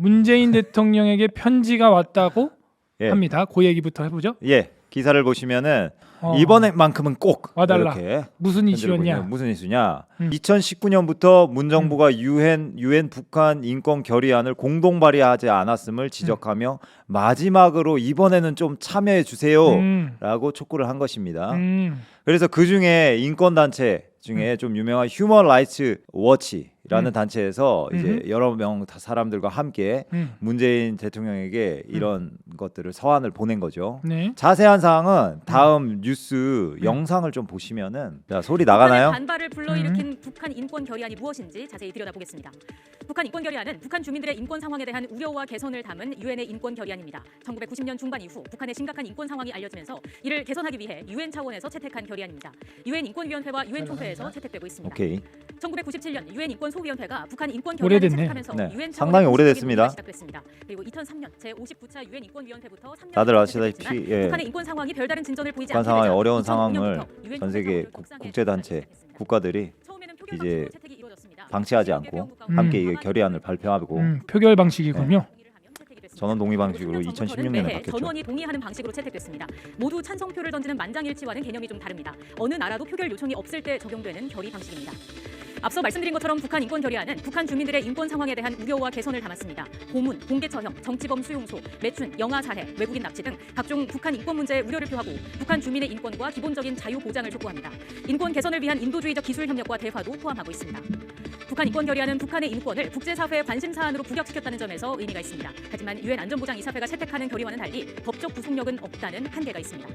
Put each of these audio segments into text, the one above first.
문재인 대통령에게 편지가 왔다고 예. 합니다. 그 얘기부터 해보죠. 예, 기사를 보시면은 이번에만큼은 꼭 와달라. 이렇게 무슨 편지를 이슈였냐? 보내면 무슨 이슈냐? 2019년부터 문 정부가 유엔 북한 인권 결의안을 공동 발의하지 않았음을 지적하며 마지막으로 이번에는 좀 참여해 주세요라고 촉구를 한 것입니다. 그래서 그 중에 인권 단체 중에 좀 유명한 휴먼 라이츠 워치라는 단체에서 이제 여러 명 사람들과 함께 문재인 대통령에게 이런 것들을 서한을 보낸 거죠. 네. 자세한 사항은 다음 뉴스 영상을 좀 보시면은 자, 소리 나가나요? 반발을 불러일으킨 북한 인권 결의안이 무엇인지 자세히 들여다보겠습니다. 북한 인권 결의안은 북한 주민들의 인권 상황에 대한 우려와 개선을 담은 유엔의 인권 결의안입니다. 1990년 중반 이후 북한의 심각한 인권 상황이 알려지면서 이를 개선하기 위해 유엔 차원에서 채택한 결의안입니다. 유엔 인권위원회와 유엔 총회에서 채택되고 있습니다. 오케이. 1997년 유엔 인권 소위원회가 북한 인권 결의안을 오래됐네. 채택하면서 네. 유엔 상당히 오래됐습니다. 시작됐습니다. 그리고 2003년 제59차 유엔 인권위원회부터 3년 다들 아시다시피 북한의 인권 상황이 별다른 진전을 보이지 북한 않게 상황의 되자 어려운 2005년부터 상황을 유엔 전 세계 국제사회로 국제 단체 시작했습니다. 국가들이 처음에는 이제 표결 채택이 이루어졌습니다. 방치하지 않고 함께 이 결의안을 발표하고 표결 방식이군요. 전원 동의 방식으로 는 2016년에 매해 바뀌었죠. 전원이 동의하는 방식으로 채택됐습니다. 모두 찬성표를 던지는 만장일치와는 개념이 좀 다릅니다. 어느 나라도 표결 요청이 없을 때 적용되는 결의 방식입니다. 앞서 말씀드린 것처럼 북한 인권 결의안은 북한 주민들의 인권 상황에 대한 우려와 개선을 담았습니다. 고문, 공개 처형, 정치범 수용소, 매춘, 영아 살해, 외국인 납치 등 각종 북한 인권 문제에 우려를 표하고 북한 주민의 인권과 기본적인 자유 보장을 촉구합니다. 인권 개선을 위한 인도주의적 기술 협력과 대화도 포함하고 있습니다. 북한 인권 결의안은 북한의 인권을 국제사회의 관심 사안으로 부각시켰다는 점에서 의미가 있습니다. 하지만 유엔 안전보장 이사회가 채택하는 결의와는 달리 법적 구속력은 없다는 한계가 있습니다.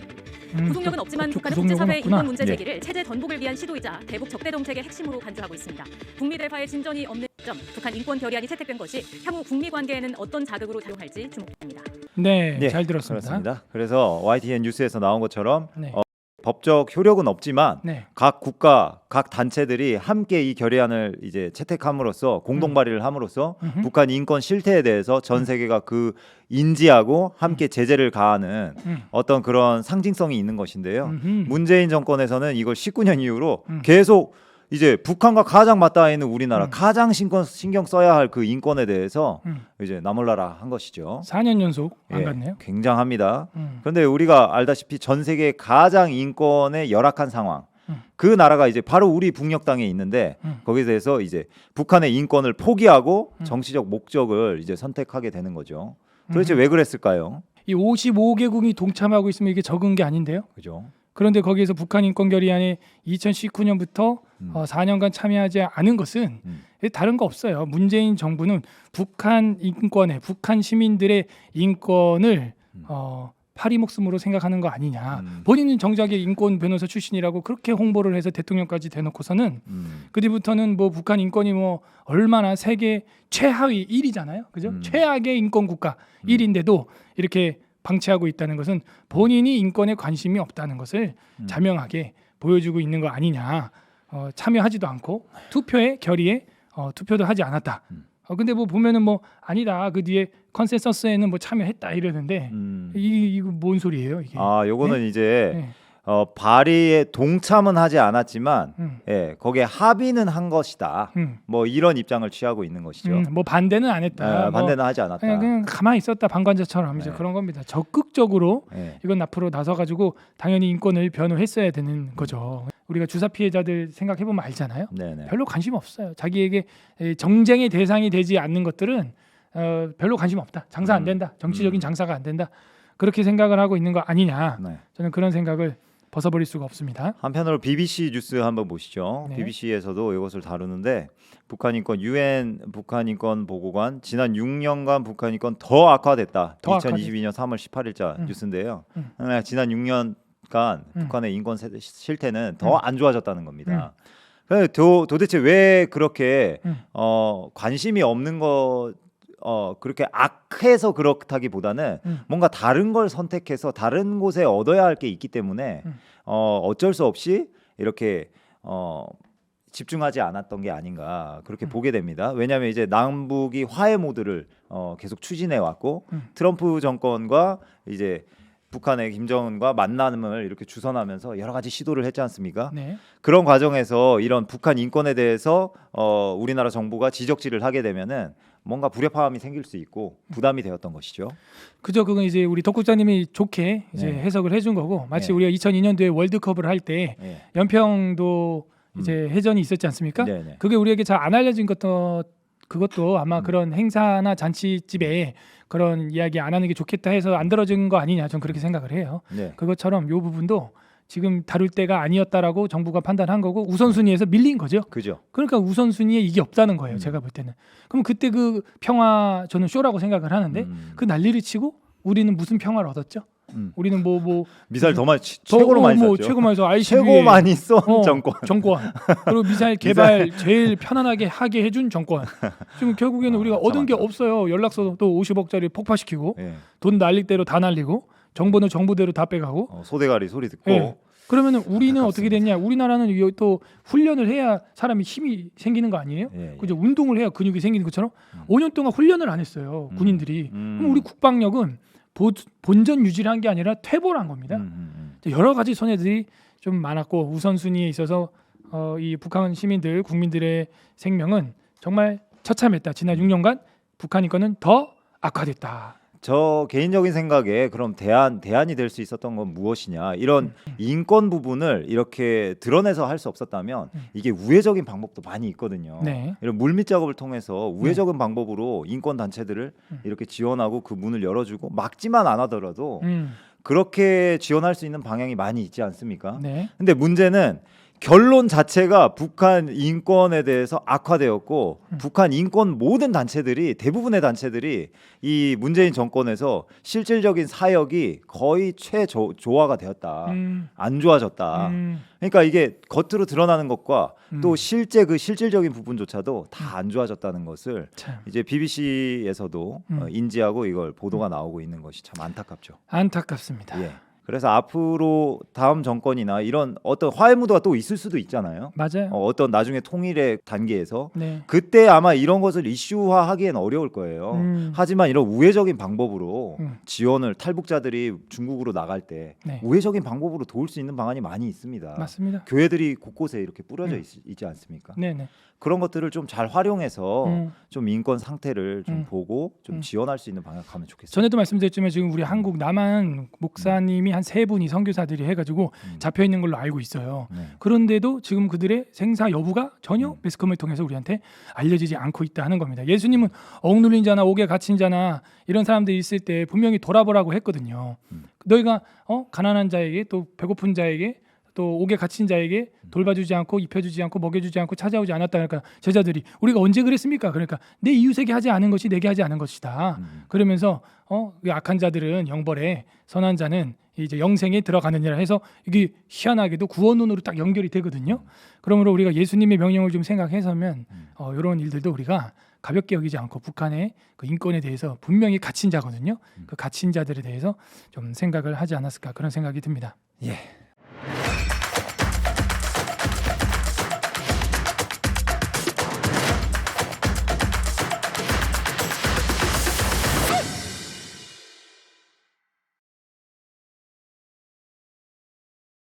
구속력은 없지만 북한은 국제사회의 인권 문제 제기를 체제 전복을 위한 시도이자 대북 적대 정책의 핵심으로 간주하고 있습니다. 북미 대화의 진전이 없는 점, 북한 인권 결의안이 채택된 것이 향후 북미 관계에는 어떤 자극으로 작용할지 주목됩니다. 네, 잘 들었습니다. 그렇습니다. 그래서 YTN 뉴스에서 나온 것처럼 네. 법적 효력은 없지만 네. 각 국가, 각 단체들이 함께 이 결의안을 이제 채택함으로써 공동 발의를 함으로써 북한 인권 실태에 대해서 전 세계가 그 인지하고 함께 제재를 가하는 어떤 그런 상징성이 있는 것인데요. 문재인 정권에서는 이걸 19년 이후로 계속 이제 북한과 가장 맞닿아 있는 우리나라 가장 신경 써야 할 그 인권에 대해서 이제 나몰라라 한 것이죠. 4년 연속 안 예, 갔네요. 굉장합니다. 그런데 우리가 알다시피 전 세계 가장 인권에 열악한 상황, 그 나라가 이제 바로 우리 북녘 땅에 있는데 거기에 대해서 이제 북한의 인권을 포기하고 정치적 목적을 이제 선택하게 되는 거죠. 도대체 왜 그랬을까요? 이 55개국이 동참하고 있으면 이게 적은 게 아닌데요. 그죠? 그런데 거기에서 북한 인권 결의안에 2019년부터 4년간 참여하지 않은 것은 다른 거 없어요. 문재인 정부는 북한 인권에 북한 시민들의 인권을 파리 목숨으로 생각하는 거 아니냐. 본인은 정작의 인권 변호사 출신이라고 그렇게 홍보를 해서 대통령까지 대놓고서는 그 뒤부터는 뭐 북한 인권이 뭐 얼마나 세계 최하위 1위잖아요. 그죠? 최악의 인권 국가 1위인데도 이렇게 방치하고 있다는 것은 본인이 인권에 관심이 없다는 것을 자명하게 보여주고 있는 거 아니냐. 참여하지도 않고 투표에 결의에 투표도 하지 않았다. 근데 뭐 보면은 뭐 아니다. 그 뒤에 컨센서스에는 뭐 참여했다 이러는데 이거 뭔 소리예요 이게? 요거는 네? 이제 네. 발의에 동참은 하지 않았지만 예, 거기에 합의는 한 것이다. 뭐 이런 입장을 취하고 있는 것이죠. 뭐 반대는 안 했다. 예, 반대는 하지 않았다. 그냥 가만히 있었다 방관자처럼 이제 네. 그런 겁니다. 적극적으로 예. 이건 앞으로 나서 가지고 당연히 인권을 변호했어야 되는 거죠. 우리가 주사 피해자들 생각해 보면 알잖아요. 네네. 별로 관심 없어요. 자기에게 정쟁의 대상이 되지 않는 것들은 별로 관심 없다. 장사 안 된다. 정치적인 장사가 안 된다. 그렇게 생각을 하고 있는 거 아니냐. 네. 저는 그런 생각을 벗어버릴 수가 없습니다. 한편으로 BBC 뉴스 한번 보시죠. 네. BBC에서도 이것을 다루는데 북한 인권 유엔 북한 인권 보고관 지난 6년간 북한 인권 더 악화됐다. 더 2022년 3월 18일자 뉴스인데요. 지난 6년간 북한의 인권 실태는 더 안 좋아졌다는 겁니다. 도대체 왜 그렇게 관심이 없는 거 그렇게 악해서 그렇다기보다는 뭔가 다른 걸 선택해서 다른 곳에 얻어야 할 게 있기 때문에 어쩔 수 없이 이렇게 집중하지 않았던 게 아닌가 그렇게 보게 됩니다. 왜냐하면 이제 남북이 화해 모드를 계속 추진해 왔고 트럼프 정권과 이제 북한의 김정은과 만남을 이렇게 주선하면서 여러 가지 시도를 했지 않습니까? 네. 그런 과정에서 이런 북한 인권에 대해서 우리나라 정부가 지적질을 하게 되면은 뭔가 불협화음이 생길 수 있고 부담이 되었던 것이죠. 그죠. 그건 이제 우리 덕국장님이 좋게 이제 네. 해석을 해준 거고 마치 네. 우리가 2002년도에 월드컵을 할 때 예. 연평도 이제 해전이 있었지 않습니까? 네네. 그게 우리에게 잘 안 알려진 그것도 아마 그런 행사나 잔치집에 그런 이야기 안 하는 게 좋겠다 해서 안 들어준 거 아니냐 전 그렇게 생각을 해요. 네. 그것처럼 이 부분도 지금 다룰 때가 아니었다라고 정부가 판단한 거고 우선순위에서 밀린 거죠. 그죠. 그러니까 우선순위에 이게 없다는 거예요. 제가 볼 때는. 그럼 그때 그 평화 저는 쇼라고 생각을 하는데 그 난리를 치고 우리는 무슨 평화를 얻었죠? 우리는 뭐 미사일 더 많이 최고로 많이 쐈죠. 최고 많이 써 ICBM 최고 많이 쏜 정권. 그리고 미사일 개발 제일 편안하게 하게 해준 정권. 지금 결국에는 우리가 얻은 게 맞아. 없어요. 연락서도 또 50억짜리 폭파시키고 예. 돈 날릴 대로 다 날리고 정보는 정부대로 다 빼가고. 소대가리 소리 듣고 예. 그러면은 우리는 어떻게 됐냐? 우리나라는 또 훈련을 해야 사람이 힘이 생기는 거 아니에요? 예, 예. 그죠? 운동을 해야 근육이 생기는 것처럼 5년 동안 훈련을 안 했어요. 군인들이. 그럼 우리 국방력은 본전 유지를 한 게 아니라 퇴보를 한 겁니다. 여러 가지 손해들이 좀 많았고 우선순위에 있어서 이 북한 시민들 국민들의 생명은 정말 처참했다. 지난 6년간 북한 인권은 더 악화됐다. 저 개인적인 생각에 그럼 대안이 될 수 있었던 건 무엇이냐 이런 인권 부분을 이렇게 드러내서 할 수 없었다면 이게 우회적인 방법도 많이 있거든요. 네. 이런 물밑 작업을 통해서 우회적인 방법으로 인권 단체들을 이렇게 지원하고 그 문을 열어주고 막지만 않아더라도 그렇게 지원할 수 있는 방향이 많이 있지 않습니까? 네. 근데 문제는 결론 자체가 북한 인권에 대해서 악화되었고 북한 인권 모든 단체들이 대부분의 단체들이 이 문재인 정권에서 실질적인 사역이 거의 최저하가 되었다. 안 좋아졌다. 그러니까 이게 겉으로 드러나는 것과 또 실제 그 실질적인 부분조차도 다 안 좋아졌다는 것을 참. 이제 BBC에서도 인지하고 이걸 보도가 나오고 있는 것이 참 안타깝죠. 안타깝습니다. 예. 그래서 앞으로 다음 정권이나 이런 어떤 화해 무드가 또 있을 수도 있잖아요. 맞아요. 어떤 나중에 통일의 단계에서 네. 그때 아마 이런 것을 이슈화하기엔 어려울 거예요. 하지만 이런 우회적인 방법으로 지원을 탈북자들이 중국으로 나갈 때 네. 우회적인 방법으로 도울 수 있는 방안이 많이 있습니다. 맞습니다. 교회들이 곳곳에 이렇게 뿌려져 있지 않습니까? 네네. 그런 것들을 좀 잘 활용해서 좀 인권 상태를 좀 보고 좀 지원할 수 있는 방향 가면 좋겠습니다. 전에도 말씀드렸지만 지금 우리 한국 남한 목사님이 한 3분이 선교사들이 해가지고 잡혀 있는 걸로 알고 있어요. 네. 그런데도 지금 그들의 생사 여부가 전혀 매스컴을 통해서 우리한테 알려지지 않고 있다 하는 겁니다. 예수님은 억눌린 자나 옥에 갇힌 자나 이런 사람들이 있을 때 분명히 돌아보라고 했거든요. 너희가 가난한 자에게 또 배고픈 자에게 또 옥에 갇힌 자에게 돌봐주지 않고 입혀주지 않고 먹여주지 않고 찾아오지 않았다. 그러니까 제자들이 우리가 언제 그랬습니까? 그러니까 내 이웃에게 하지 않은 것이 내게 하지 않은 것이다. 그러면서 이 악한 자들은 영벌에 선한 자는 이제 영생에 들어가느니라 해서 이게 희한하게도 구원론으로 딱 연결이 되거든요. 그러므로 우리가 예수님의 명령을 좀 생각해서면 이런 일들도 우리가 가볍게 여기지 않고 북한의 그 인권에 대해서 분명히 갇힌 자거든요. 그 갇힌 자들에 대해서 좀 생각을 하지 않았을까 그런 생각이 듭니다. 예.